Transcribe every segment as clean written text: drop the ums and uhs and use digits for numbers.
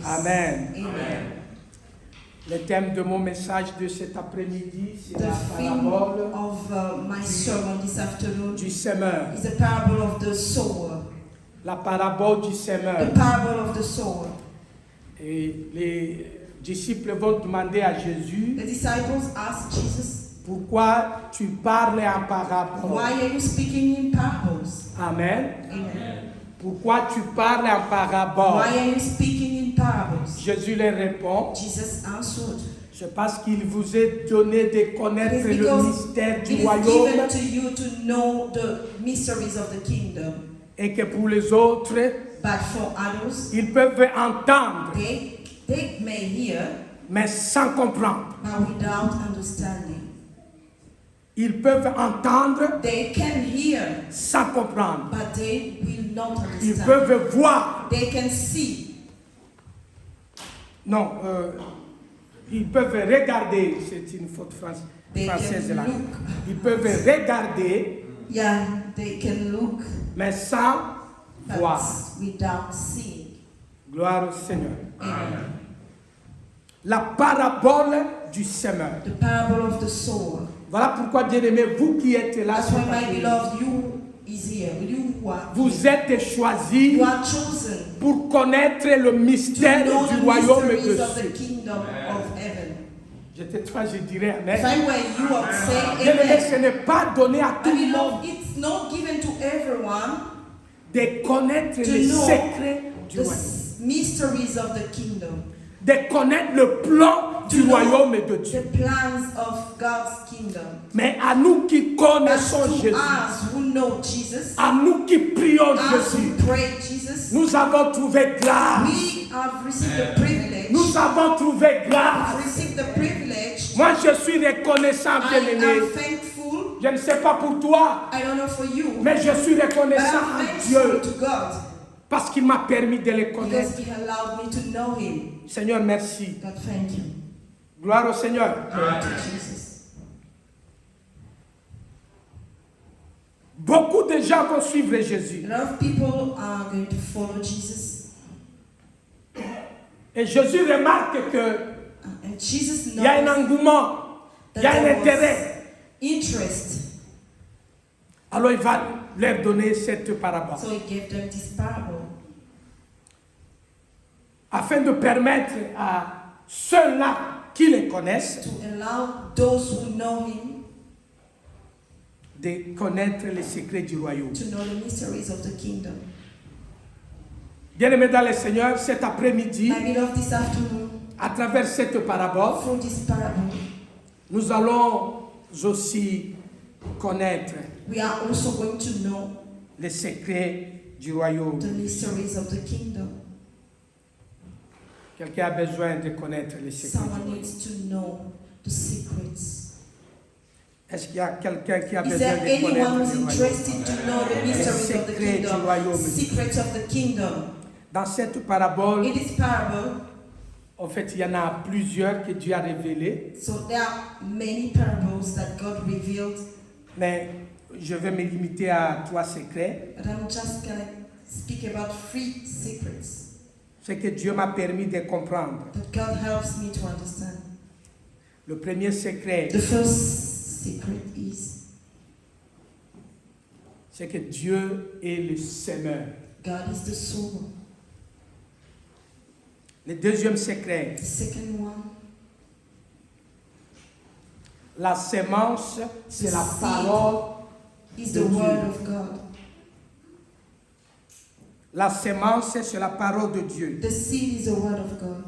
Amen. Amen. Le thème de mon message de cet après-midi, c'est The la theme parabole of my sermon this afternoon du semeur. is the parable of the sower. La parabole du The semeur. parable of the sower. Et les disciples vont demander à Jésus, The disciples asked Jesus, pourquoi tu parles en parabole? why are you speaking in parables? Amen. Amen. Pourquoi tu parles en parabole? Why are you speaking in parables? Jésus leur répond, Jesus answered, c'est parce qu'il vous est donné de connaître It is le because mystère it du is royaume given to you to know the mysteries of the kingdom. et que pour les autres, But for others, ils peuvent entendre, they may hear, mais sans comprendre. but without understanding. Ils peuvent entendre They can hear, sans comprendre. but they will not Ils understand. peuvent voir. They can see. Non, ils peuvent regarder. C'est une faute They française can là. look. Ils peuvent regarder, Yeah, they can look, mais sans but voir. without seeing. Gloire au Seigneur. Amen. La parabole du semeur. The parable of the sower. Voilà pourquoi, bien-aimés, vous qui êtes là, That's ce why, my matin, beloved, you is here. You who are vous êtes choisis you are chosen pour connaître le to mystère know du the royaume de mysteries of the Dieu. kingdom of heaven. J'étais toi, je dirais If Amen. I were you, I would say Bien-aimés, amen. ce n'est pas donné à tout My le monde beloved, it's not given to everyone de connaître to les know secrets du the royaume, mysteries of the kingdom, de connaître le plan du know royaume de Dieu. the plans of God's kingdom. Mais à nous qui As connaissons to Jésus, us who know Jesus, à nous qui prions as Jésus, who pray Jesus, nous avons trouvé grâce. we have received the privilege. Nous avons trouvé We've grâce. received the privilege. Moi, je suis reconnaissant, I bien-aimé. am thankful. Je ne sais pas pour toi, I don't know for you, mais je suis but reconnaissant I'm à thankful Dieu to God parce qu'il m'a permis de le because connaître. He allowed me to know Him. Seigneur, merci. God, thank you. Gloire au Seigneur. Glory to Jesus. Beaucoup de gens vont suivre Jésus. A lot of people are going to follow Jesus, Et Jésus remarque que and Jesus il y a un knows engouement, il y a that un there intérêt. was interest, Alors il va leur donner cette parabole so He gave them this parable afin de permettre à ceux-là qui les connaissent to allow those who know Him de connaître les secrets du royaume. to know the mysteries of the kingdom. Bien-aimés dans le Seigneur, cet après-midi, My beloved, this afternoon, à travers cette parabole, through this parable, nous allons aussi connaître we are also going to know les secrets du royaume. the mysteries of the kingdom. Quelqu'un a besoin de connaître les secrets. Someone needs to know the secrets. Est-ce qu'il y a quelqu'un qui a Is besoin there de anyone connaître who's le royaume? interested to know the mysteries of the secrets du kingdom? royaume. Secrets of the kingdom. Dans cette parabole, In this parable, en fait, il y en a plusieurs que Dieu a révélés, so there are many parables that God revealed, mais je vais me limiter à 3 secrets. but I'm just going to speak about 3 secrets Ce que Dieu m'a permis de comprendre. that God helps me to understand. Le premier secret, The first secret is c'est que Dieu est le semeur. God is the sower. Le deuxième secret, The second one, la sémence, c'est la seed parole. is de the Dieu. word of God. La sémence, c'est la parole de Dieu. The seed is the word of God.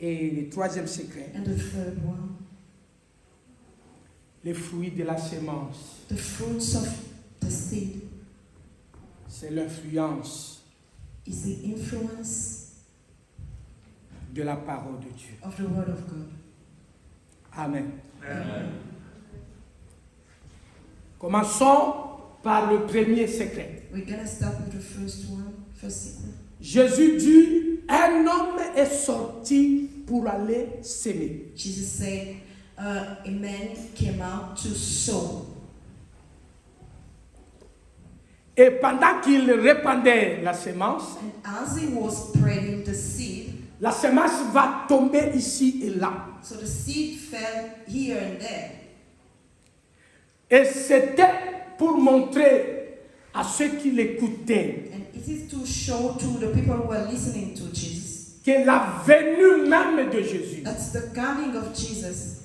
Et le troisième secret, And the third one, les fruits de la sémence, the fruits of the seed, c'est l'influence is the influence de la parole de Dieu. of the word of God. Amen. Amen. Commençons par le premier secret. We're going to start with the first one, first secret. Jésus dit, un homme est sorti pour aller s'aimer. Jesus said, a man came out to sow. Et pendant qu'il répandait la semence, And as he was spreading the seed, la semence va tomber ici et là. so the seed fell here and there. Et c'était pour montrer à ceux qui l'écoutaient And it is to show to the people who are listening to Jesus. que la venue même de Jésus, That's the coming of Jesus.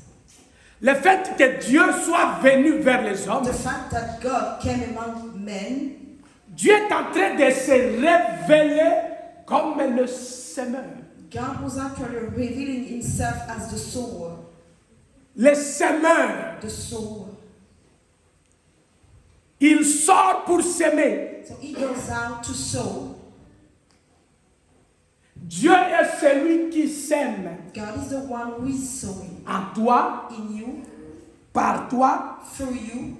le fait que Dieu soit venu vers les hommes, The fact that God came among men, Dieu est en train de se révéler comme le semeur. God was actually revealing himself as the sower. Le semeur, The sower. il sort pour s'aimer. So he goes out to sow. Dieu est celui qui sème God is the one who is sowing en toi, in you, par toi through you,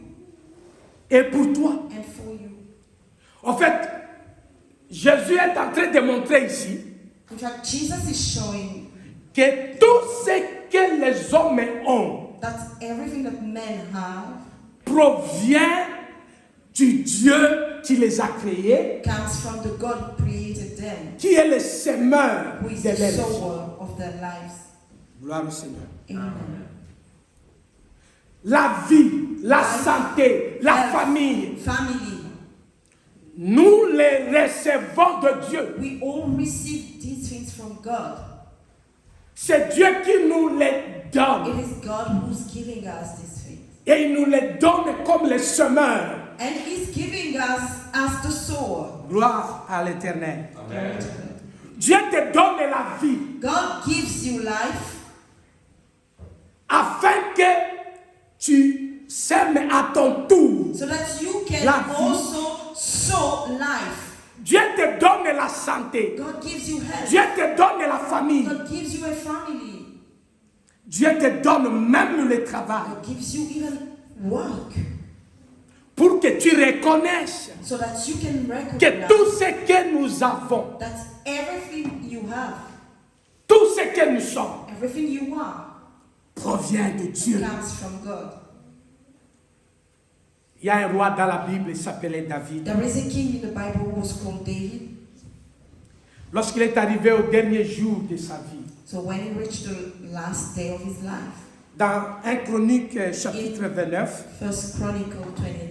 et pour toi. and for you. En fait, Jésus est en train de montrer ici In fact, Jesus is showing que tout ce que les hommes ont that everything that men have provient du Dieu qui les a créés, comes from the God who created them, qui est le semeur who is de the leur vie. sower of their lives. Gloire au Seigneur. Amen. La vie, la Life, santé, la health, famille, family. nous les recevons de Dieu. We all receive these things from God. C'est Dieu qui nous les donne. It is God who's giving us these things. Et il nous les donne comme les semeurs. And He's giving us as the sower. Gloire à l'Éternel. Amen. Dieu te donne la vie God gives you life afin que tu sèmes à ton tour. so that you can La vie. also sow life. Dieu te donne la santé. God gives you health. Dieu te donne la famille. God gives you a family. Dieu te donne même le travail God gives you even work pour que tu reconnaisses so that you can que recognize tout ce que nous avons, that everything you have, tout ce que nous sommes, everything you are, provient de Dieu. comes from God. Il y a un roi dans la Bible, il s'appelait David. There is a king in the Bible who was called David. Lorsqu'il est arrivé au dernier jour de sa vie, So when he reached the last day of his life, dans 1 Chronique chapitre 29, First Chronicle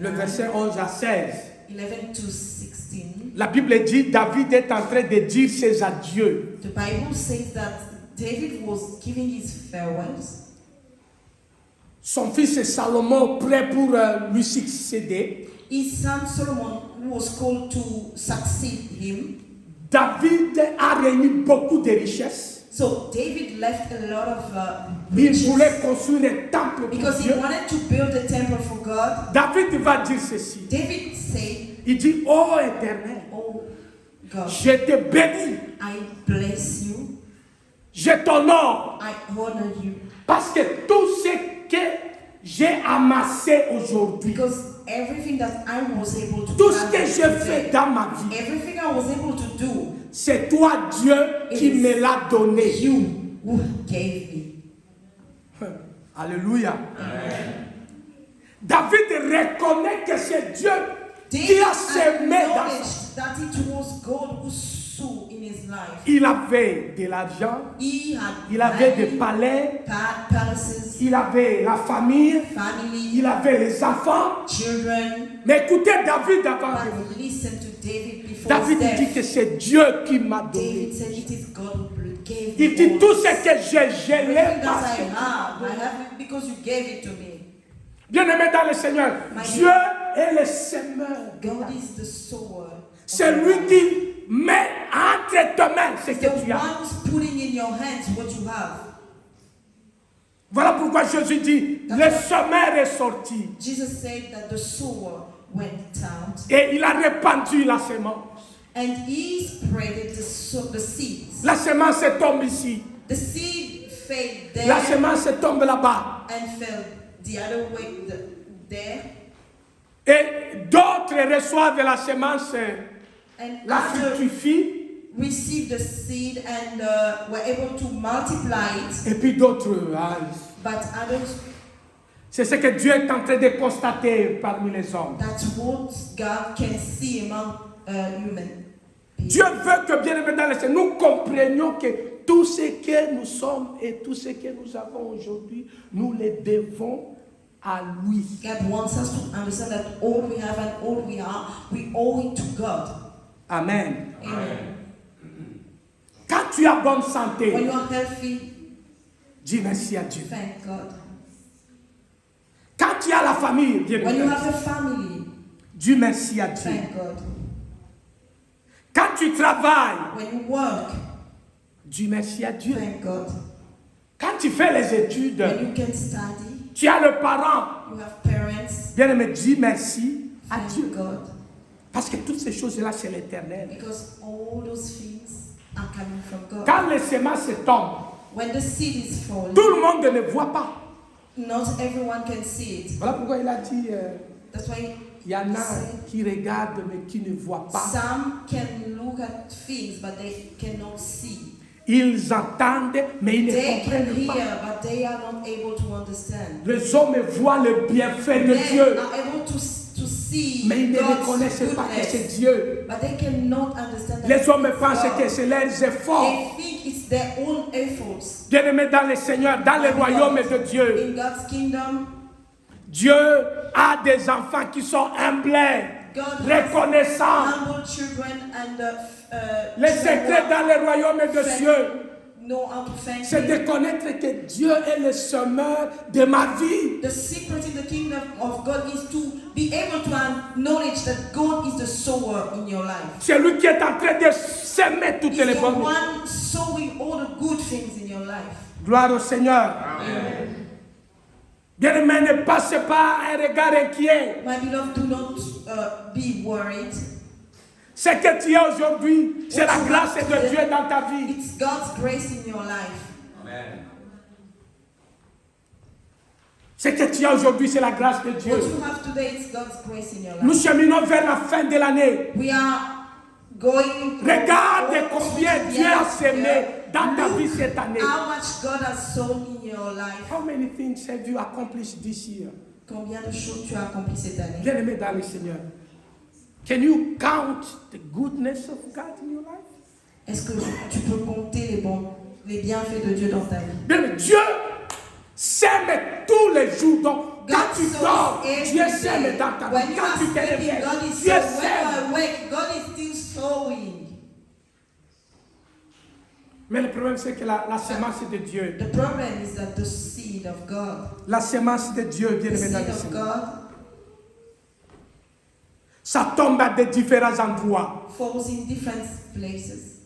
le 29, verset 11 à 16, 11 to 16, la Bible dit David est en train de dire ses adieux. the Bible says that David was giving his farewells. Son fils Salomon prêt pour lui succéder. His son Solomon, who was called to succeed him. David a réuni beaucoup de richesses. So David left a lot of Il riches voulait construire un temple pour because he Dieu. wanted to build a temple for God. David va dire ceci. David said, Il dit, ô Éternel, "Oh God, je te bénis, I bless you, je t'honore, I honor you, parce que tout ce que j'ai amassé aujourd'hui, because everything that I was able to tout ce que gather j'ai fait today, dans ma vie, everything I was able to do, c'est toi, Dieu, qui It is me l'a donné. you who gave me." Alléluia. David reconnaît que c'est Dieu qui David a semé dans sa vie. acknowledged that it was God who sowed in his life. Il avait de l'argent, He had il avait money, des palais, palaces, il avait la famille, family, il avait les enfants. children. Mais écoutez David avant de mourir. But listen to David before David his dit death. que c'est Dieu qui m'a donné. David said, "It is God who gave Il me dit all tout this. ce que j'ai, je l'ai Everything that parce I que- have it because you gave it to me." Bien-aimé dans le Seigneur, My Dieu est le semeur. God is the sower. C'est lui qui met entre tes mains ce The que tu as. one who's putting in your hands what you have. Voilà pourquoi Jésus dit, le semeur est sorti Jesus said that the sower went out et il a répandu la semence. and he spreaded the seeds. La semence tombe ici, The seed fell there la semence tombe là-bas. and fell the other way there, Et d'autres reçoivent la semence, and la others fructifient, received the seed and were able to multiply it, et puis d'autres, but others, C'est ce que Dieu est en train de constater parmi les hommes. That's what God can see among human people. Dieu veut que, bien aimé dans le Seigneur, nous comprenions que tout ce que nous sommes et tout ce que nous avons aujourd'hui, nous les devons à lui. God wants us to understand that all we have and all we are, we owe it to God. Amen. Amen. Quand tu as bonne When santé, you are healthy, dis merci à Dieu. thank God. Quand tu as la famille, bien When you aimé, have a family, dis merci à Dieu. thank God. Quand tu travailles, When you work, dis merci à Dieu. thank God. Quand tu fais les études, When you can study, tu as le parent. you have parents, Bien aimé, dis merci à thank Dieu. God. Parce que toutes ces choses-là, c'est l'éternel. Because all those things are coming from God. Quand les semences tombent, When the seed is falling, tout le monde ne voit pas. not everyone can see it. Voilà pourquoi il a dit, That's why il y en a qui regardent mais qui ne voient pas. some can look at things but they cannot see. Ils entendent mais ils ne They can comprennent pas. hear but they are not able to understand. Les hommes voient le bienfait de They Dieu, are able to see mais ils ne God's reconnaissent pas que c'est goodness, Dieu. but they cannot understand that Les hommes it's pensent God. que c'est leurs efforts. They think it's their own efforts. Bien-aimés dans le Seigneur, dans le royaume de Dieu, In God's kingdom, Dieu a des enfants qui sont humbles, God has reconnaissants. humble children and Le secret dans le royaume de Dieu, know how to thank c'est Him. de connaître que Dieu est le semeur de ma vie. The secret in the kingdom of God is to be able to acknowledge that God is the sower in your life. C'est lui qui est en train de semer toutes He's les the bonnes choses. one sowing all the good things in your life. Gloire au Seigneur. Amen. Bien-aimé, ne passe pas un regard inquiet. My beloved, do not be worried. Ce que tu as aujourd'hui, c'est la What you grâce have de today, Dieu dans ta vie. It's God's grace in your life. Ce que tu as aujourd'hui, c'est la grâce de What Dieu. you have today is God's grace in your Nous life. cheminons vers la fin de l'année. We are going. Regarde all combien together. Dieu a semé dans ta Look vie cette année. how much God has sown in your life. How many things have you accomplished this year? Combien de choses tu as accompli cette année? Bien-aimé dans le Seigneur. Can you count the goodness of God in your life? Est-ce que tu peux compter les bienfaits de Dieu dans ta vie? Bien, Dieu sème tous les jours. Donc, quand God tu sows dors, every Dieu day. sème dans ta When vie. you Quand are tu te sleeping, réveilles, God is Dieu sowing. When you sème. are awake, God is still sowing. Mais le problème, c'est que la semence de Dieu, The problem is that the seed of God, la semence de Dieu, the bien-aimé dans seed le of Seigneur, God ça tombe à des différents endroits. falls in different places.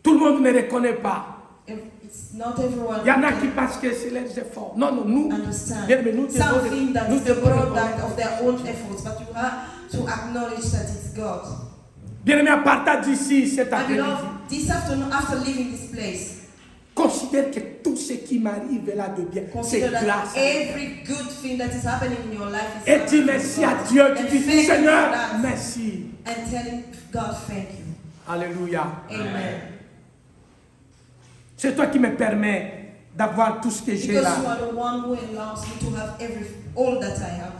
Tout le monde ne reconnaît pas. It's not everyone Il y en a who qui can pensent que c'est leurs efforts. Non, non, nous, understand. bien-aimé, nous Some think that nous it's the devons product reconnaître. of their own efforts, but you have to acknowledge that it's God. Bien-aimé, à partir d'ici, cet My après-midi, beloved, this afternoon, after leaving this place, considère que tout ce qui m'arrive là de bien, c'est consider that grâce à Dieu. every good thing that is happening in your life is Et coming dis from merci à God. Dieu. And Tu thank dis, you for Seigneur, that. merci. And telling God thank you. Alléluia. Amen. C'est toi qui me permets d'avoir tout ce que j'ai Because là. you are the one who allows me to have all that I have.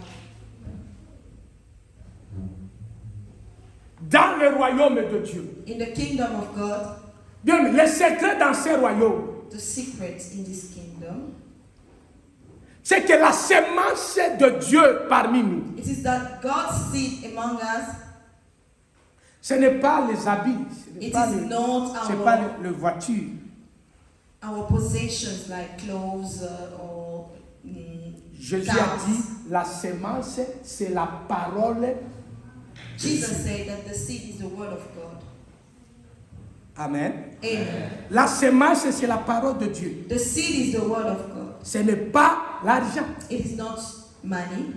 Dans le royaume de Dieu. In the kingdom of God, Bien, le secret dans ce royaume, the secret in this kingdom, c'est que la semence de Dieu parmi nous, it is that God's seed among us, ce n'est pas les habits, ce n'est it pas, is not c'est pas our, le voiture. our possessions like clothes or Jésus a cars. dit, la semence, c'est la parole. Jesus said that the seed is the word of God. Amen. Amen. La semence, c'est la parole de Dieu. The seed is the word of God. Ce n'est pas l'argent, It is not money,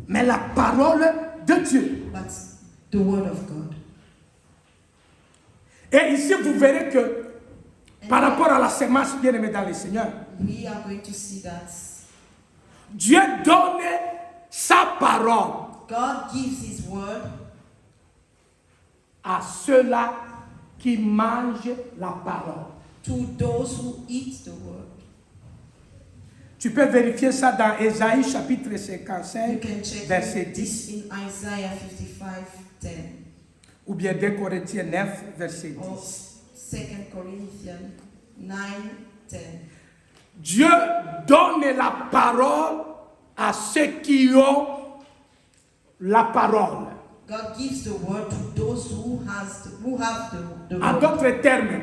mais la parole de Dieu. but the word of God. Et ici, vous verrez que par rapport à la semence bien-aimée dans le Seigneur, We are going to see that Dieu donne sa parole God gives His word à ceux-là qui mangent la parole. to those who eat the word. Tu peux vérifier ça dans Ésaïe chapitre You 55, can check verset this 10, in Isaiah 55:10 ou bien 2 Corinthiens 9, verset or 10. 2 Corinthians 9:10. Dieu donne la parole à ceux qui ont la parole. God gives the word to those who have the En word. d'autres termes,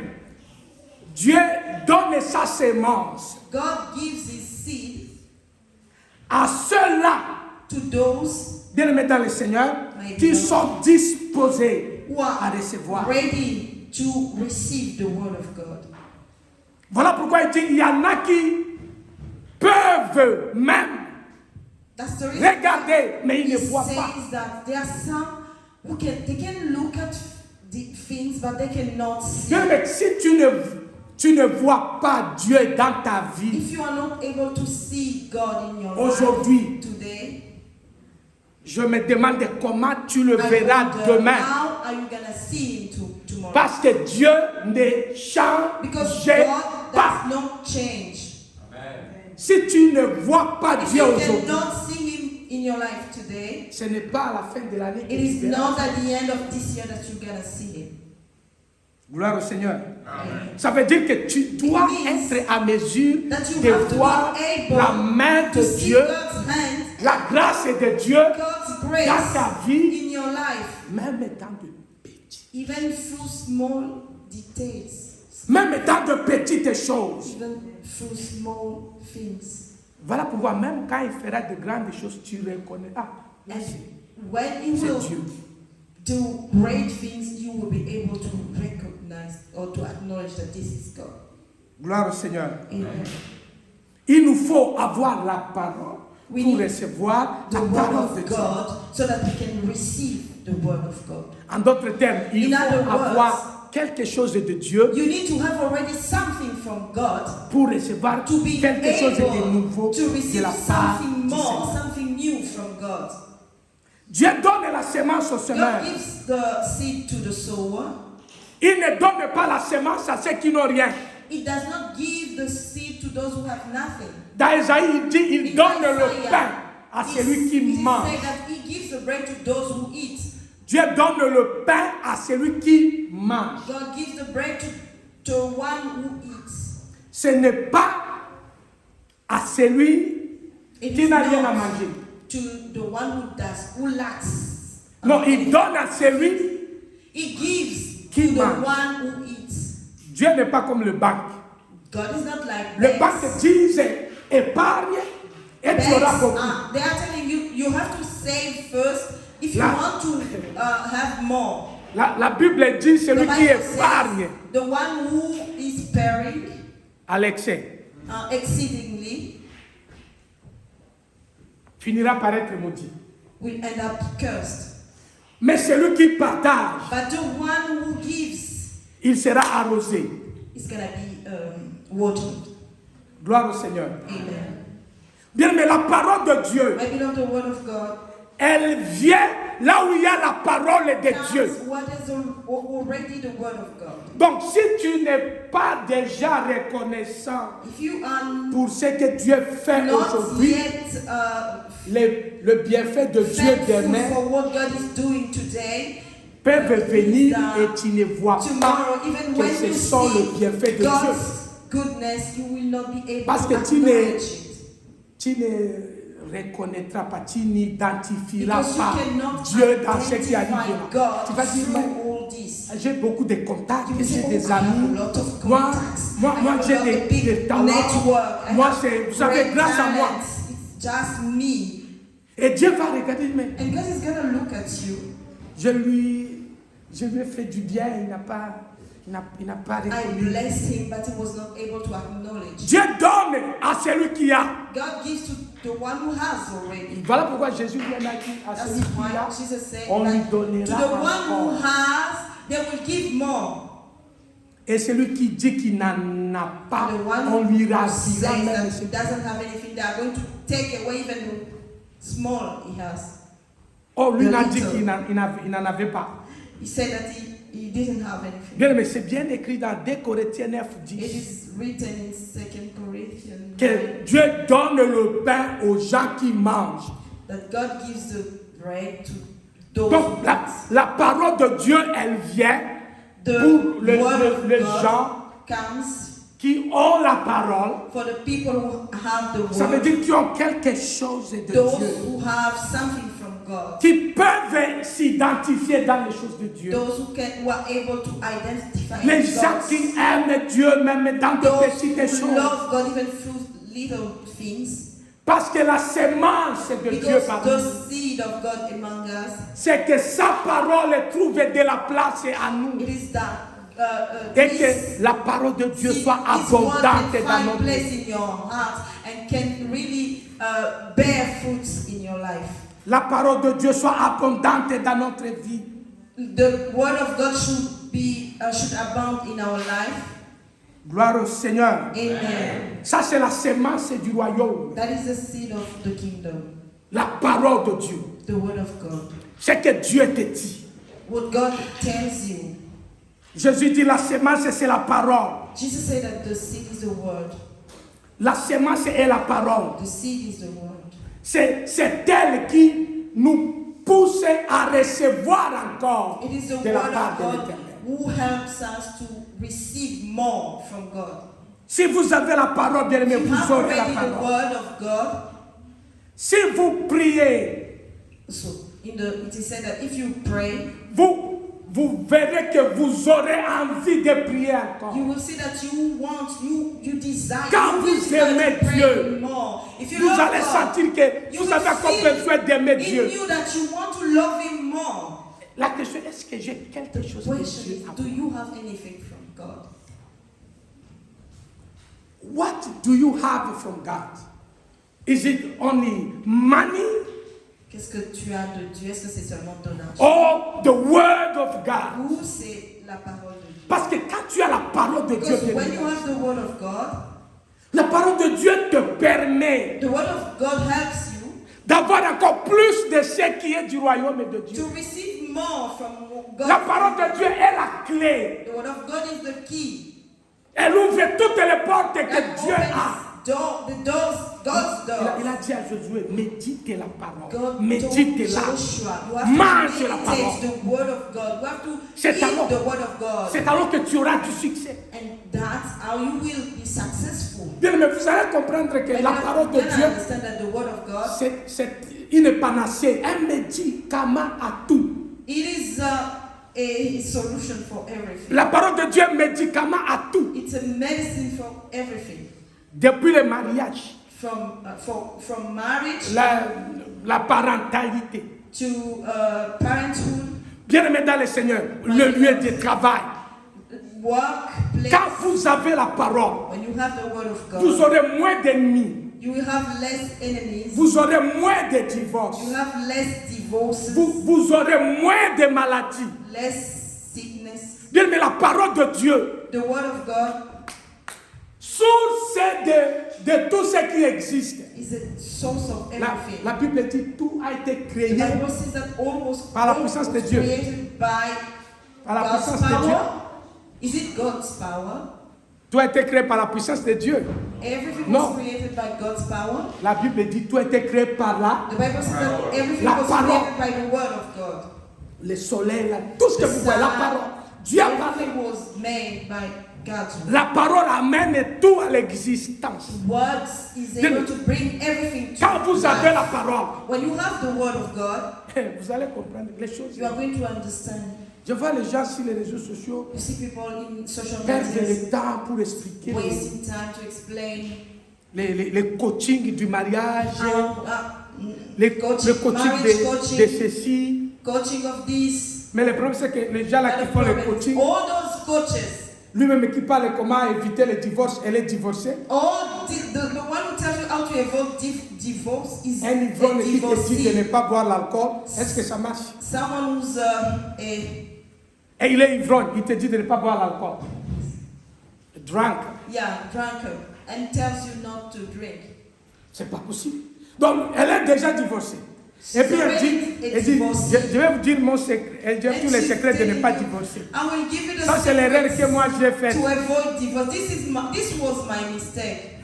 Dieu donne sa sémence God gives his seed à ceux-là, to those bien-aimés dans le Seigneur, qui sont disposés who à are recevoir. ready to receive the word of God. Voilà pourquoi il dit, il y en a qui peuvent même That's the reason regarder, mais ils he ne voient pas. says that there are some who can look at the things, but they cannot see. Bien-aimé, si tu ne vois pas Dieu dans ta vie, If you are not able to see God in your Aujourd'hui, life today, je me demande comment tu le I verras wonder, demain. how are you gonna see him tomorrow? Parce que Dieu ne change Because God pas. does not change. Si tu ne vois pas If Dieu you aujourd'hui, cannot see him in your life today, ce n'est pas à la fin de l'année que it tu is verras. not at the end of this year that you're gonna see him. Gloire au Seigneur. Amen. Ça veut dire que tu dois It means être à mesure That you de have to voir be able la main to de see Dieu, God's hand, la grâce de Dieu God's dans grace ta vie, in your life, même étant de petits. even through small details, Même étant de petites choses. even through small things. Voilà pourquoi même quand il fera de grandes choses, tu reconnais. Ah, là, And c'est when He c'est will Dieu. do great things, you will be able to recognize or to acknowledge that this is God. Gloire au Seigneur. Amen. Il nous faut avoir la parole We pour need recevoir The la word parole of de Dieu. God so that we can receive the word of God. En d'autres termes, il In faut other words, avoir quelque chose de Dieu You need to have already something from God pour recevoir to be quelque chose de able nouveau to de receive la part something du more, Seigneur. something new from God. Dieu donne la sémence au semeur. God gives the seed to the sower. Il ne donne pas la sémence à ceux qui n'ont rien. It does not give the seed to those who have nothing. Dans Isaïe, il dit, il In donne le Isaiah, pain à celui qui it mange. says that He gives the bread to those who eat. Dieu donne le pain à celui qui mange. God gives the bread to one who eats. Ce n'est pas à celui It qui is n'a rien à not manger. to the one who lacks. Non, il donne à celui. He gives Qui to the mange. one who eats. Dieu n'est pas comme le banque. God is not like Le banks. banque dit épargne et tu auras Banks, beaucoup. they are telling you you have to save first if you La- want to have more. La Bible dit The celui qui Bible says, épargne the one who is sparing à l'excès exceedingly finira par être maudit. will end up cursed. Mais celui qui partage, But the one who gives il sera arrosé. is going to be watered. Gloire au Seigneur. Amen. Bien, mais la parole de Dieu, My beloved, the word of God elle vient là où il y a la parole de Dieu. comes what is already the word of God. Donc, si tu n'es pas déjà reconnaissant If you are pour ce que Dieu fait not aujourd'hui, yet le bienfait de Dieu thankful demain for what God is doing today, peuvent venir et tu ne vois tomorrow, pas even que when ce you sont le see bienfait de Dieu. God's goodness, you will not be able Parce to que tu acknowledge it. Tu ne reconnaîtras pas, tu n'identifieras Because you pas cannot Dieu dans ce qui arrive identify là. God Tu vas dire, mais through all this. j'ai beaucoup de contacts, You will j'ai say, des oh, I have amis. a lot of Moi, contacts. moi, I moi have j'ai a lot of des big talents. network. I Moi, have c'est, vous savez, great grâce à moi. talents. It's just me. Et Dieu va regarder, mais And God is going to look at you. je lui ai fait du bien, il n'a pas I reconnu. blessed him, but he was not able to acknowledge. Dieu donne à celui qui a. God gives to the one who has already. Voilà pourquoi Jésus lui a dit à That's celui qui why a, Jesus said on lui that to donnera the one who encore. has, they will give more. Et celui qui dit qu'il n'en a pas, And the one on lui who ravira says même that ce he doesn't have anything, they are going to take away even the small he has. Oh, lui The n'a dit little. qu'il n'en avait pas. He said that he didn't have anything. Bien, mais c'est bien écrit dans 2 Corinthiens 9, It 10 is written in 2 Corinthians 9 que Dieu donne le pain aux gens qui mangent. that God gives the bread to those Donc, who la parole de Dieu, elle vient The pour les word of les God gens comes qui ont la parole. for the people who have the Ça veut word, dire qu'ils ont quelque chose de those Dieu, who have something from God, qui peuvent s'identifier dans les choses de Dieu. those who are able to identify Les gens God, qui aiment Dieu même dans de those petites who choses. love God even through little things, Parce que la sémence de Dieu because parmi the nous, seed of God among us, c'est que sa parole trouve de la place à nous. it is that Et this que la parole de Dieu seed, soit this word abondante can dans find notre place vie. in your heart and can really bear fruits in your life. La parole de Dieu soit abondante dans notre vie. The word of God should abound in our life. Gloire au Seigneur. Amen. Ça, c'est la sémence du royaume. That is the seed of the kingdom, La parole de Dieu. the word of God. C'est que Dieu te dit. What God tells you. Jésus dit la sémence, c'est la parole. Jesus said that the seed is the word. La sémence est la parole. The seed is the word. C'est elle qui nous pousse à recevoir encore It is the de la word part of de God l'Éternel. who helps us to receive more from God. Si vous avez la parole, bien aimé, You have vous aurez la already the parole. word of God. Si vous priez, So it is said that if you pray, vous verrez que vous aurez envie de prier encore. you will see that you desire, Quand you vous desire aimez to pray Dieu, more. If you Vous love allez God, sentir que you vous will avez encore feel besoin d'aimer in Dieu. you that you want to love Him more. La question est, est-ce que j'ai quelque chose de Question Dieu is, à do moi? you have anything from God? What do you have from God? Is it only money Qu'est-ce que tu as de Dieu? Est-ce que c'est seulement ton argent? or the word of God? Ou c'est la parole de Dieu? Parce que quand tu as la parole de Dieu, Because bien when you aimé, have the word of God, la parole de Dieu te permet the word of God helps you d'avoir encore plus de ce qui est du royaume de Dieu. to receive more from God. La parole de Dieu est la clé. The word of God is the key. Elle ouvre toutes les portes que That Dieu a. opens the doors, God's Il doors. a dit à Josué, médite la parole. God told Médite-la. Joshua, you have Mange to la meditate parole. the word of God. You have to C'est eat alors- the word of God. C'est alors que tu auras du succès. And that's how you will be successful. Bien, mais vous allez comprendre que When la you parole de Dieu, understand that the word of God, c'est une panacée, un médicament à tout. it is a solution for everything. La parole de Dieu est un médicament à tout. It's a medicine for everything. Depuis le mariage, From marriage la parentalité. to parenthood, Bien aimé dans le Seigneur, le lieu de travail. work, place. Quand vous avez la parole, When you have the word of vous God, aurez moins d'ennemis. you will have less enemies. Vous aurez moins de divorces. You have less divorces, Vous aurez moins de maladies. less sickness. Bien, mais la parole de Dieu, The word of God source de tout ce qui existe. is a source of everything. La Bible dit tout a été The créé Bible says that almost Par la all puissance de was Dieu. created by par la God's puissance de Dieu. power. Is it God's power? Tout a été créé par la puissance de Dieu. Everything No. was created by God's power. La Bible dit tout a été créé par The Bible says that everything La was parole. created by the word of God. le soleil, tout ce que vous voyez, la parole. Dieu a parlé. Everything was made by God's word. La parole amène tout à l'existence. Words is able to bring everything to Quand vous avez la life. parole, When you have the word of God, vous allez comprendre les choses. you are going to understand. Je vois les gens sur les réseaux sociaux You see people in social perdre media le temps pour expliquer wasting time to explain les coachings du mariage, le coaching, coaching marriage de coaching, ceci. coaching of this. Mais le problème, c'est que les gens là qui font le coaching, All those coaches, lui-même qui parle comment éviter le divorce, elle est divorcée. the one who tells you how to avoid divorce is Un ivrogne a qui te dit de ne divorcee. pas boire l'alcool, est-ce que ça marche? Someone who's Et il est ivrogne, il te dit de ne pas boire l'alcool. Drunk, drunkard and tells you not to drink. c'est pas possible. Donc, elle est déjà divorcée. Et puis elle dit, Separate and divorce. je vais vous dire mon secret, elle dit tous les secrets de ne pas divorcer. I will give you the Ça c'est l'erreur que secrets moi j'ai faite. to avoid divorce. This was my mistake.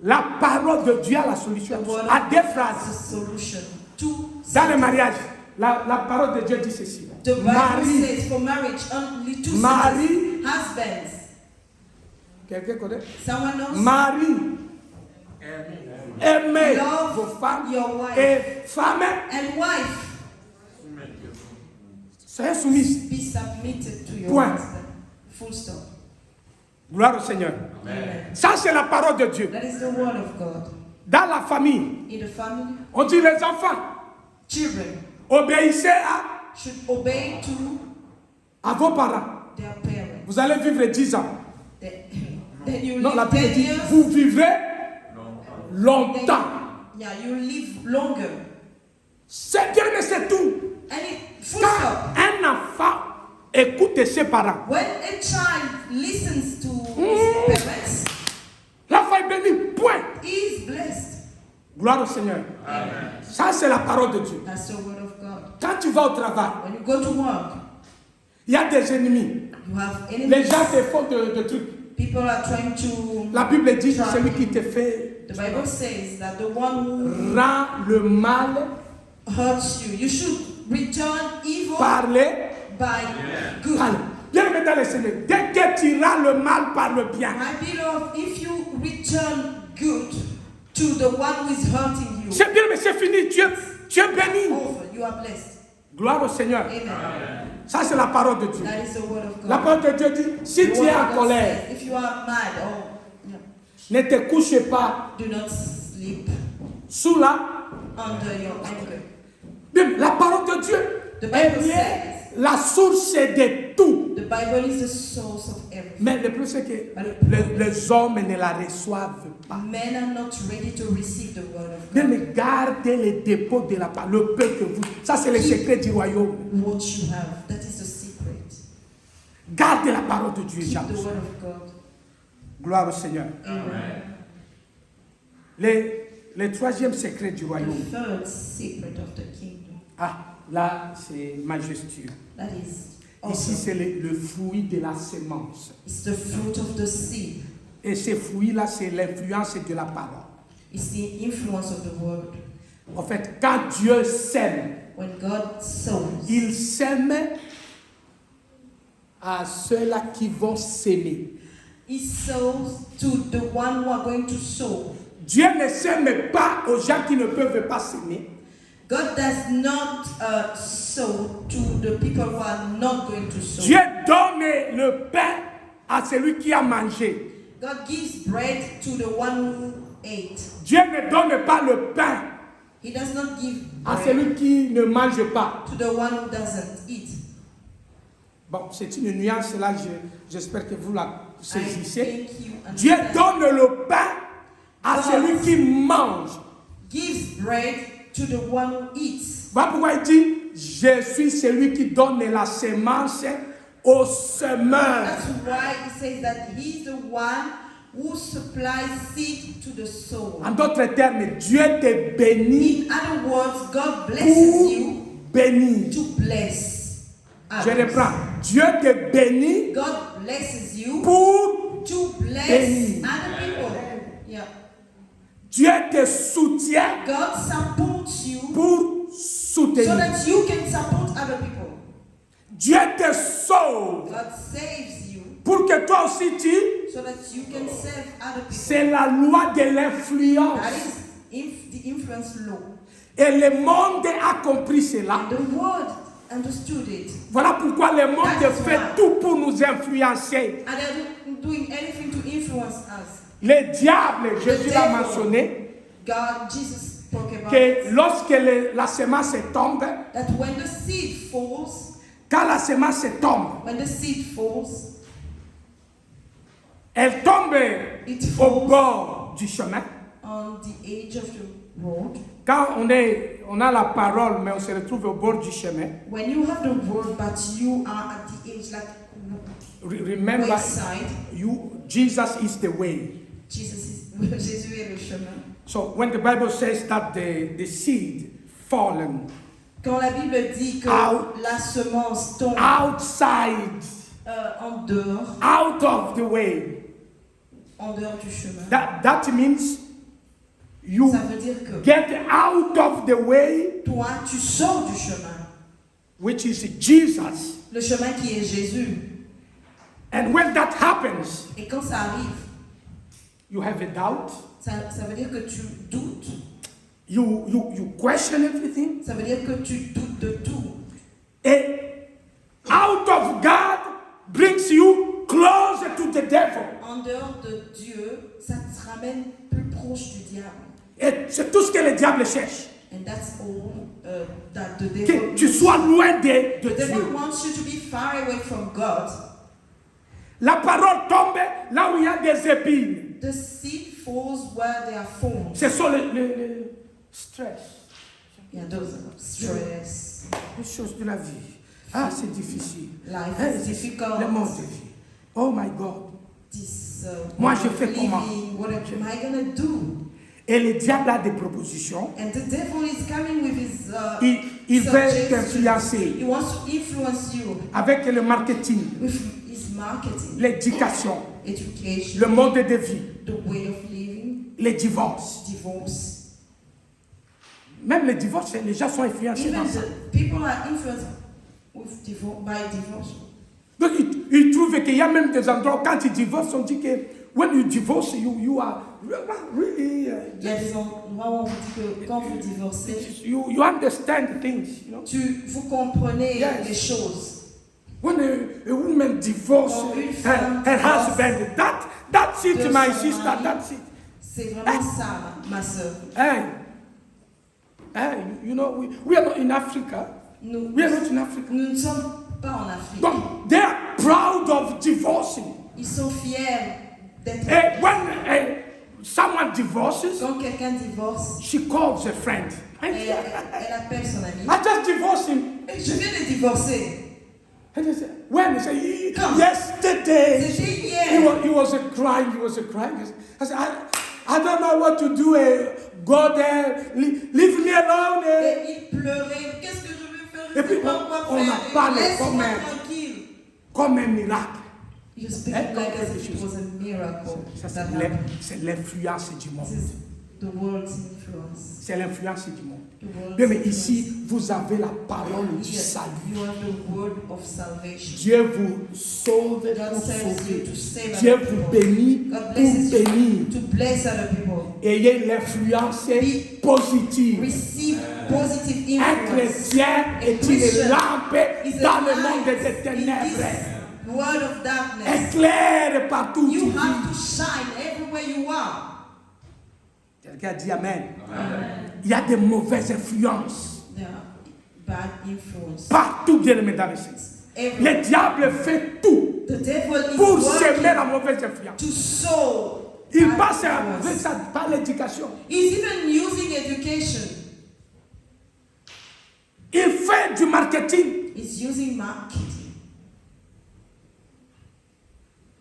La parole de Dieu a la solution The word à of deux God has phrases. a solution. Two Dans le sentences. mariage, la parole de Dieu dit ceci. The Bible Marie, says for marriage only two Marie. sentences. Husbands. quelqu'un connaît? Someone knows? Marie, aimez Love vos femmes your wife. et femmes, And wife, soyez soumises. be submitted to your Point. husband. Full stop. Gloire au Seigneur. Amen. Ça c'est la parole de Dieu. That is the word of God. Dans la famille, In the family, on dit les enfants, children obéissez should obey to à vos parents. their parents. Vous allez vivre 10 ans. Then you Non, la live Bible 10 dit, years. vous vivrez Then longtemps. yeah, you live longer. C'est bien, mais c'est tout. And full Quand stop. un enfant écoute ses parents, When a child listens to his parents, l'enfant est béni. Point. he is blessed. Gloire au Seigneur. Ça, c'est la parole de Dieu. That's the word of God. Quand tu vas au travail, When you go to work, il y a des ennemis. you have Les enemies. gens te font de trucs. People are trying to. La Bible dit que celui qui te fait The Bible says that the one who rend le mal, hurts you, you should return evil parler, by good. parler. Bien aimé dans le Seigneur, dès que tu rends le mal par le bien, My beloved, if you return good to the one who is hurting you, c'est bien, mais c'est fini. Tu es béni. over, you are blessed. Gloire au Seigneur. Amen. Ça, c'est la parole de Dieu. That is the word of God. La parole de Dieu dit, si The tu word es of en God colère, says, if you are mad or ne te couche pas do not sleep sous la... under your anger. Bien, la parole de Dieu The Bible est bien says- la source de tout. The Bible is the source of everything. Mais le plus c'est que les hommes ne la reçoivent pas. Men are not ready to receive the word of Bien, God. mais gardez les dépôts de la parole, le peu que vous. Ça, c'est le secret du royaume. What you have, that is the secret. Gardez la parole de Dieu, Keep jamais. the word of God. Gloire au Seigneur. Amen. Le troisième secret du royaume. The third secret of the kingdom. Ah, là, c'est majestueux. That is Ici, awesome. c'est le fruit de la sémence. It's the fruit of the seed. Et ces fruits-là, c'est l'influence de la parole. It's the influence of the word. En fait, quand Dieu sème, When God sows, il sème à ceux-là qui vont s'aimer. He sows to the one who are going to sow. Dieu ne sème pas aux gens qui ne peuvent pas s'aimer. God does not sow to the people who are not going to sow. Dieu donne le pain à celui qui a mangé. God gives bread to the one who ate. Dieu ne donne pas le pain He does not give à bread celui qui ne mange pas. to the one who doesn't eat. Bon, c'est une nuance là, j'espère que vous la I saisissez. think you Dieu understand. donne le pain à celui qui mange. Gives bread to the one who eats. Voilà pourquoi il dit, je suis celui qui donne la sémence au semeur. That's why he says that he's the one who supplies seed to the sower. En d'autres termes, Dieu te bénit In other words, God blesses pour you bénir. to bless Je others. reprends. Dieu te bénit God blesses you pour to bless bénir. other people. Yeah. Dieu te soutient God supports you pour so soutenir. that you can support other people. Dieu te sauve God saves you pour que toi aussi tu... so that you can save other people. C'est la loi de l'influence. That is the influence law. Et le monde a compris cela. The world understood it. Voilà pourquoi le monde That's fait why. tout pour nous influencer. And they're doing anything to influence us. Le diable, Jésus l'a devil. mentionné, God, Jesus spoke about que lorsque la semence tombe, that when the seed falls, quand la semence tombe, when the seed falls, elle tombe it au falls bord du chemin. on the edge of the road. Quand on a la parole, mais on se retrouve au bord du chemin. When you have the word, but you are at the edge, like Remember, wayside, Jesus is the way. Jesus est le chemin. So when the Bible says that the seed fallen Quand la Bible dit que Out. la semence tombe outside, en dehors out of the way. du chemin, That means you ça veut dire que get out of the way, toi, tu sors du chemin, which is Jesus. le chemin qui est Jésus. And when that happens, Et quand ça arrive, you have a doubt. ça veut dire que tu doutes, You question everything. ça veut dire que tu doutes de tout. And out of God brings you closer to the devil. En dehors de Dieu, ça te ramène plus proche du diable. Et c'est tout ce que le diable cherche. And that's all that the Que devil tu sois loin de The devil Dieu. wants you to be far away from God. La parole tombe là où il y a des épines. The seed falls where there are thorns. Ce sont le stress, Yeah, those are stress. les choses de la vie. Ah, c'est difficile. Life Hein, is difficult. Le monde de vie. Oh my God. This, Moi, way je of fais comment? living, what am I gonna do? Et le diable a des propositions. And the devil is coming with his Il veut suggestions. t'influencer He wants to influence you avec le marketing, with his marketing, l'éducation, education, le mode de vie, the way of living, les divorces. divorce. Même les divorces, les gens sont influencés Even dans ça. the people are influenced with by divorce. Donc, ils trouvent qu'il y a même des endroits où quand ils divorcent, on dit que when you divorce, you are really, Il y a des endroits où on vous dit que quand vous divorcez, you understand things, you know. vous comprenez Yes. les choses. When a woman divorces Quand une her femme husband, that's it, de my son sister, mari. that's it. C'est vraiment ça, ma soeur. Hey, you know, we are not in Africa. Nous We are not in Africa. ne sommes pas en Afrique. Donc, they are proud of divorcing. Ils sont fiers d'être. And when someone divorces, Quand quelqu'un divorce, she calls a friend. elle appelle son ami. I just divorced him. Je viens de divorcer. And they say, when? They say, Come. yesterday. C'était hier. He was crying. I said, I don't know what to do. Go there. Leave me alone. Et il pleurait. Qu'est-ce que je vais faire? Je Et ne puis, sais pas quoi on faire. a parlé Laisse-moi comme un- tranquille. Comme un miracle. You speak like as if it was a miracle. Ça, that happened. c'est l'influence du monde. This is the world's influence. C'est l'influence du monde. The world's Bien, mais influence. ici, vous avez la parole du Here, salut. you have the word of salvation. Dieu vous sauve God pour saves you sauver. to save Dieu other vous people. bénit God pour blesses bénir. you to bless other people. Ayez l'influence positive. Receive positive Un influence. chrétien est Christian une lampe is a dans le light monde des in ténèbres. this world of darkness. Éclaire partout où tu You have vis. to shine everywhere you are. Quelqu'un dit Amen. Il y a des mauvaises influences. There are bad influence. Partout, bien aimé dans le Seigneur. Everywhere. Le diable fait tout The devil is pour semer la working mauvaise influence. to sow. Il bad passe influence. avec ça par l'éducation. He's even using education. Il fait du marketing. He's using marketing.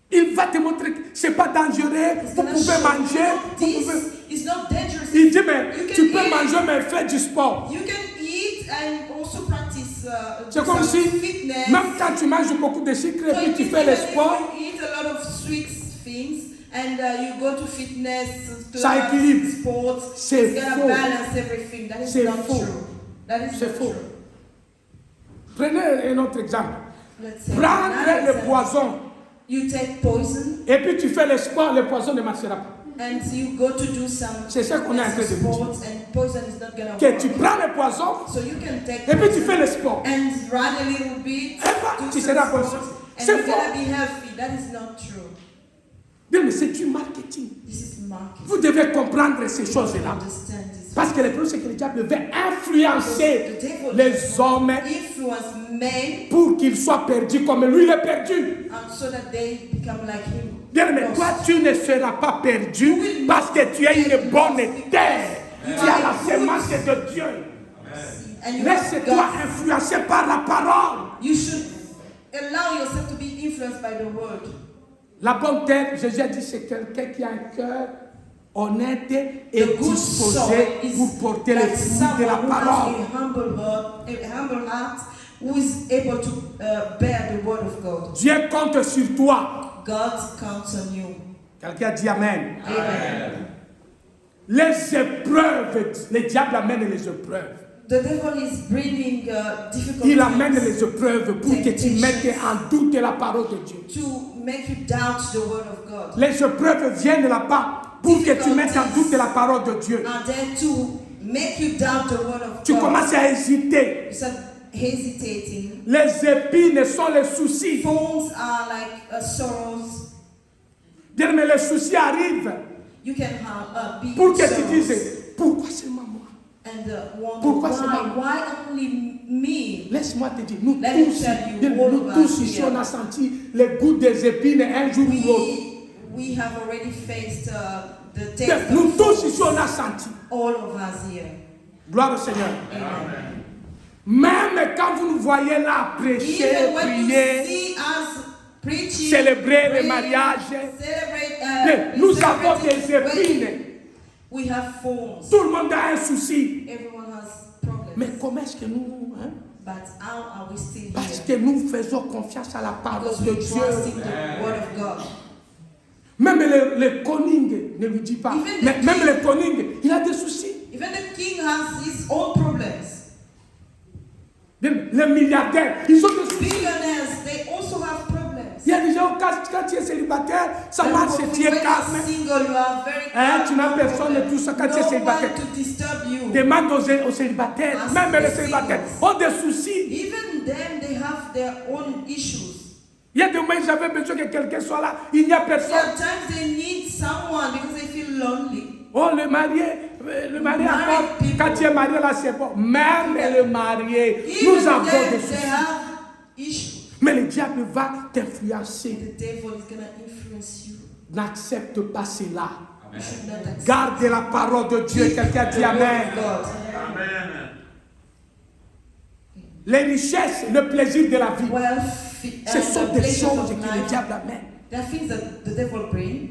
Il va te montrer que c'est pas dangereux. He's Vous gonna pouvez show manger. you Vous pouvez... this is not dangerous. Il dit mais You can tu peux eat. manger mais fais du sport. You can eat and also practice C'est comme some si fitness. même quand tu manges beaucoup de sucre et So puis tu if fais le even if sport, you eat a lot of sweet things and you go to fitness, to Ça équilibre. sports, C'est it's gonna faux. balance everything. That is C'est not faux. true. That is C'est not faux. true. Prenez un autre exemple. Let's say Prendre another le example. poison You take poison et puis tu fais le sport, le poison ne marchera pas. and you go to do some C'est ça qu'on est en train de vous sports and poison is not gonna Que work. tu prends le poison So you can take et puis tu poison fais le sport. and run a little bit, Et puis, do tu some seras sports, conscient. and C'est you're faux. gonna be healthy. That is not true. Bien, mais c'est du marketing. This is marketing. Vous devez comprendre ces choses-là. Understand this. Parce que le problème, c'est que le diable veut influencer The devil les hommes influence men pour qu'ils soient perdus comme lui il est perdu. so that they become like him. Bien, mais toi, tu ne seras pas perdu parce que tu as une bonne terre. Tu as la semence de Dieu. And you have Laisse-toi God. influencer par la parole. You should allow yourself to be influenced by the word. La bonne terre, Jésus a dit, c'est quelqu'un qui a un cœur honnête et The good disposé soil pour is porter les like fruits someone de la who parole. has a humble heart, who is able to bear the word of God. Dieu compte sur toi. God counts on you. Quelqu'un dit Amen. Amen. Les épreuves, le diable amène les épreuves. The devil is bringing difficult Il amène things les épreuves pour que tu mettes en doute la parole de Dieu. to make you doubt the word of God. Les épreuves viennent là-bas pour que tu mettes en doute la parole de Dieu. And then to make you doubt the word of Tu God. commences à hésiter. You start hesitating. Les épines sont les soucis. Phones are like sorrows. Dire, mais les soucis arrivent You can have be pour que tu sorrows. dises, pourquoi seulement moi? And wonder Pourquoi seulement why only me? Laisse-moi te dire, nous Let me tous, tell you, all nous of tous us ici, here. on a senti les gouttes des épines un jour ou l'autre. We have already faced the taste Nous of tous thorns. ici, on a senti. All of us here. Gloire au Seigneur. Amen. Même quand vous nous voyez là prêcher, Even when you prier, see us preaching, célébrer le praying, mariage, celebrate, nous avons des celebrating épines. wedding, we have phones. Tout le monde a un souci. Everyone has problems. Mais comment est-ce que nous... hein? But how are we still Parce here? que nous faisons confiance à la parole Because de we Dieu. trust in the word of God. Même le Koning ne lui dit pas. Even the Mais même king- le Koning, il a des soucis. Even the king has his own problems. Les milliardaires, ils ont des soucis. Billionaires, they also have problems. Il y a des gens, quand tu es célibataire, ça marche, tu es When calme. you're single, you are very Hein, tu n'as calm, personne et tout ça quand tu es no célibataire. one to disturb you. Demande aux célibataires, Ask même les the célibataires singles. ont des soucis. Even them, they have their own issues. Il y a des moments où j'avais besoin que quelqu'un soit là, il n'y a personne. Sometimes they need someone because they feel lonely. Oh, le marié encore, quand tu es marié là, c'est bon. Même le marié, Even nous avons them, des they soucis. have issues. Mais le diable va t'influencer. The devil is going to influence you. N'accepte pas cela. You should not accept. Garde la parole de Dieu. Quelqu'un dit the word Amen. of God. Les richesses, le plaisir de la vie, Wealth ce sont and the des pleasures choses of que le life. diable amène. There are things that the devil brings.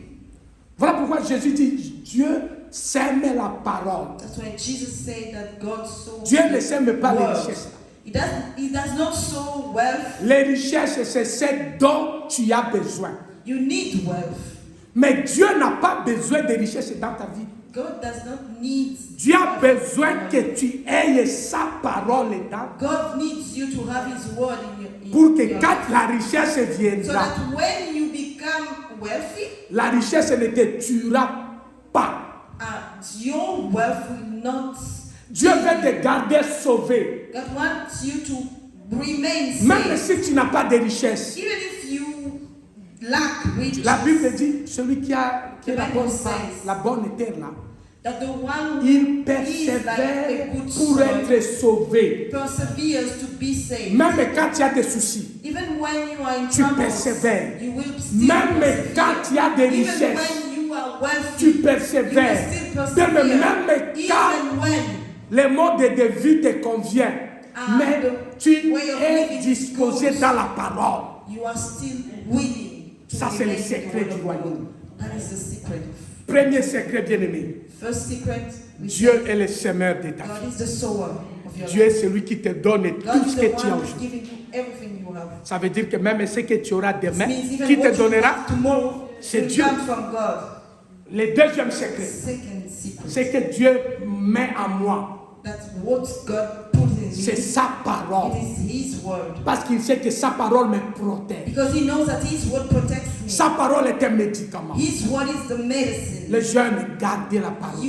Voilà pourquoi Jésus dit Dieu sème la parole. That's why Jesus said that God sows Dieu ne sème pas les word. richesses. He does not sow wealth. Les richesses, c'est ce dont tu as besoin. You need wealth. Mais Dieu n'a pas besoin de richesses dans ta vie. God does not need. Dieu a besoin que tu aies sa parole dedans God needs you to have His word in pour que your quand life. la richesse So viendra, that when you become wealthy, la richesse ne te tuera pas. your wealth will not. Dieu veut te garder sauvé. God wants you to remain Même safe. si tu n'as pas de richesse. Even if you lack riches. La Bible dit, celui qui a The la Bible bonne says part, la bonne terre là, that the one who il is like persévère a good pour soil être sauvé. perseveres to be saved. Même quand tu as des soucis, Even when you are in tu trouble, persévères. you will still Même persevere. quand tu as des Even richesses, when you are wealthy, tu persévères. you will still Même persevere. quand Even when le mode de vie te convient, mais the tu way of es living disposé goes, dans la parole. you are still willing to Ça, c'est le relate to the secret word du of royaume. God. That is the secret. Premier secret, bien-aimé. First secret, we Dieu say est le semeur de ta vie. God is the sower of your Dieu est life. celui qui te donne God tout is ce the que tu as one who's aujourd'hui. giving you everything you have. Ça veut dire que même ce que tu auras This demain, means even qui te what you donnera, have tomorrow c'est will Dieu. come from God. le deuxième secret, Second secret, c'est que Dieu met en moi. that's what God put in C'est me. sa parole. It is His word. Parce qu'il sait que sa parole me protège. Because He knows that His word protects me. Sa parole est un médicament. His word is the medicine. Les jeunes, gardez la parole.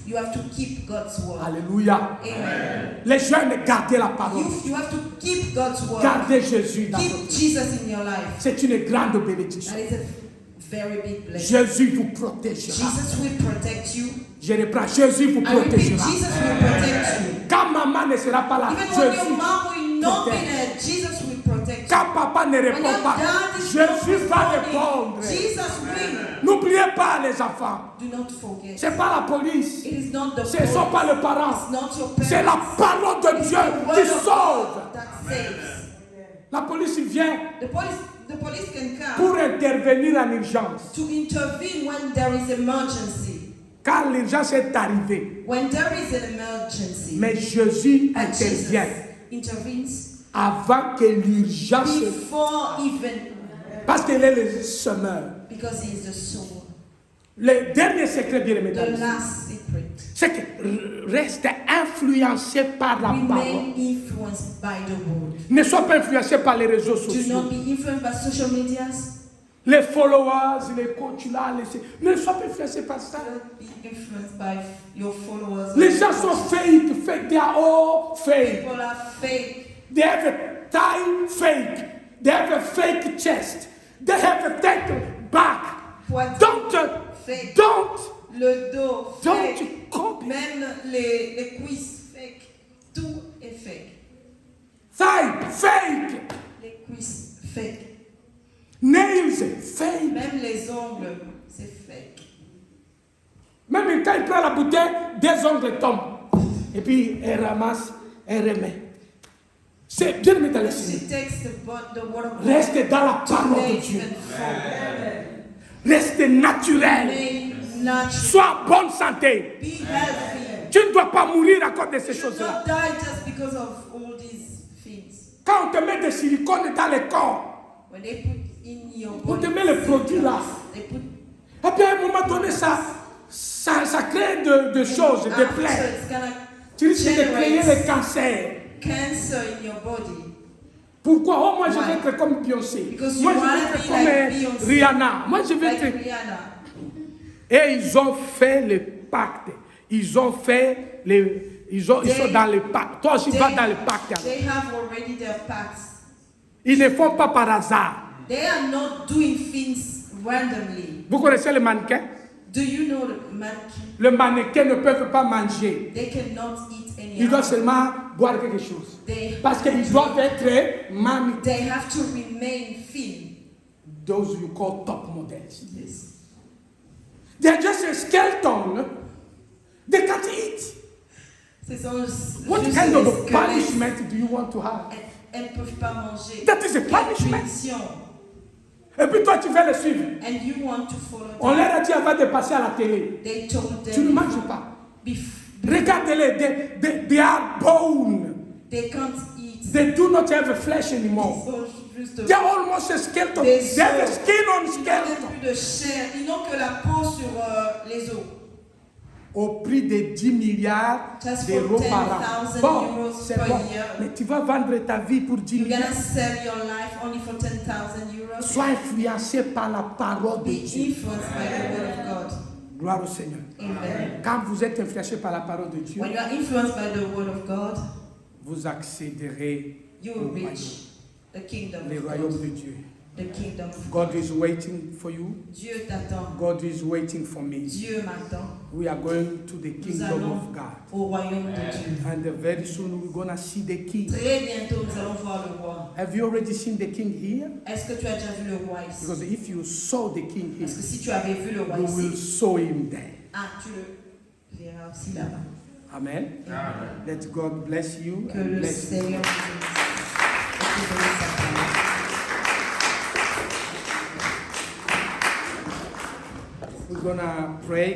You have to keep God's word. Alléluia. Amen. Les jeunes, gardez la parole. You have to keep God's word. Gardez Jésus dans Keep votre vie. Jesus in your life. C'est une grande bénédiction. That is a very big blessing. Jésus vous protégera. Jesus will protect you. Je reprends. Jésus vous I repeat, protégera. Jesus will protect you. Quand maman ne sera pas là, Even when your Jésus mom will not be protège. there, Jesus will protect you. Quand papa ne When répond your pas, dad is Jésus va not répondre. responding, Jesus will. N'oubliez pas les enfants. Do not forget. Ce n'est pas la police. It is not the Ce ne sont pas les parents. It's not your C'est parents. la parole de It's Dieu the word qui of sauve. God that saves. La police vient The police can come pour intervenir en urgence. to intervene when there is emergency. Quand l'urgence est arrivée, When there is an emergency, mais Jésus and Jesus intervient intervenes avant que l'urgence, before even, parce qu'il est le semeur. because he is the sower. Le dernier secret, bien aimé, The last secret. c'est que reste influencé par la parole. Remain influenced by the word. Ne sois pas influencé par les réseaux Do sociaux. not be influenced by social medias. Les followers, les coachs là, ne sois pas influencé par ça. Do not be influenced by your followers. Les gens sont fake, they are all fake. People are fake. They have a thigh fake. They have a fake chest. They have a fake back. Fake. Don't Le dos fake. copy. Même les cuisses fake. Tout est fake. Thigh fake. Les cuisses fake. Nails fake. Même les ongles, c'est fake. Même quand il prend la bouteille, des ongles tombent. Et puis elle ramasse, elle remet. C'est bien mis dans le Seigneur. She takes the word of God. Reste dans la parole de Dieu. Reste naturel. Remain natural. Sois en bonne santé. Be healthy. Tu ne dois pas mourir à cause de ces You should choses-là. not die just because of all these things. Quand on te met des silicones dans le corps, When they put in your on body, te met le produit là. they put Et puis à un moment donné, ça crée de choses, de after plaies. it's gonna Tu risques de créer generate le cancer. cancer in your body. Pourquoi? Oh, moi je Why? veux être comme Beyoncé. Because Moi you je wanna veux être be comme like Beyoncé. Rihanna. Moi je veux Like être. Rihanna. Et ils ont fait le pacte. Ils ont fait ils sont dans le pacte. Toi aussi vas dans le pacte. They have already their pacts. Ils ne font pas par hasard. They are not doing things randomly. Vous connaissez le mannequin? Do you know the mannequin? Le mannequin ne peut pas manger. They cannot eat any Ils doivent animal. seulement boire quelque chose. Parce qu'ils doivent être mannequins. They have to remain thin. Those you call top models. Yes. They're just a skeleton. They can't eat. Ce sont What juste kind des of squelettes. punishment do you want to have? Elles ne peuvent pas manger. That is a Quelle punishment. punition. Et puis toi, tu vas le suivre. And you want to follow On them. leur a dit avant de passer à la télé. They told them Tu ne manges pas. bef- Regardez-les. They are bone. they can't eat. They do not have flesh anymore. Ils sont juste They are almost a skeleton. des They have a os. skin on Ils n'ont skeleton. plus de chair. Ils n'ont que la peau sur les os. Au prix de 10 milliards Just d'euros for par an. 10,000 Bon, euros c'est per bon. year. Mais tu vas vendre ta vie pour 10 You're milliards. gonna sell your life only for 10,000 euros. Sois influencé par la parole de Be Dieu. influenced by the word of God. Gloire au Seigneur. Amen. Quand vous êtes influencé par la parole de Dieu, When you are influenced by the word of God, vous accéderez you au will royaume, reach the kingdom le of royaume God. de Dieu. The kingdom of God is waiting for you. Dieu t'attend. God is waiting for me. Dieu m'attend. We are going to the Nous kingdom allons of God. au royaume de Dieu. And very soon we're going to see the king. Très bientôt, nous allons voir le roi. Have you already seen the king here? Est-ce que tu as déjà vu le roi ici? Because if you saw the king here, Parce que si tu avais vu le roi you will ici, saw him there. tu le verras aussi là-bas. Amen. Amen. Let God bless you Que and le bless you. Seigneur vous bénisse. Et qu'il bénisse sa famille. We're going to pray.